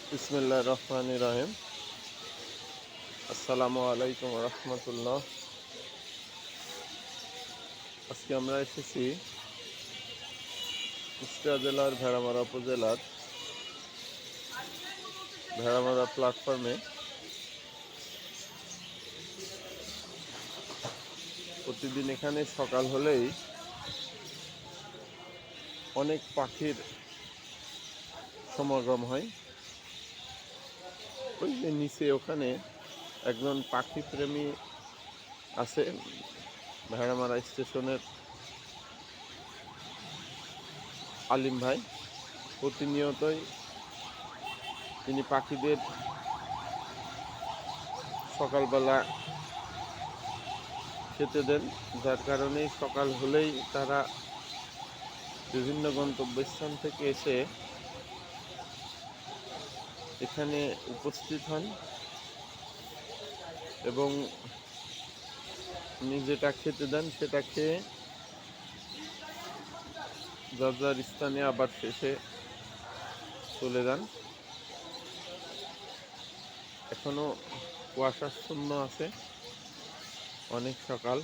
বিসমিল্লাহির রহমানির রহিম। আসসালামু আলাইকুম রহমতুল্লাহ। আজকে আমরা এসেছি কুষ্টিয়া জেলার ভেড়ামারা উপজেলার ভেড়ামারা প্ল্যাটফর্মে। প্রতিদিন এখানে সকাল হলেই অনেক পাখির সমাগম হয়। ওই যে নিচে ওখানে একজন পাখি প্রেমী আছে, ভেড়ামারা স্টেশনের আলিম ভাই। প্রতিনিয়তই তিনি পাখিদের সকালবেলা খেতে দেন, যার কারণে সকাল হলেই তারা বিভিন্ন গন্তব্যস্থান থেকে এসে এখানে উপস্থিত হন এবং উনি যেটা খেতে দেন সেটা খেয়ে যার যার স্থানে আবার শেষে চলে যান। এখনো কুয়াশাচ্ছন্ন আছে, অনেক সকাল।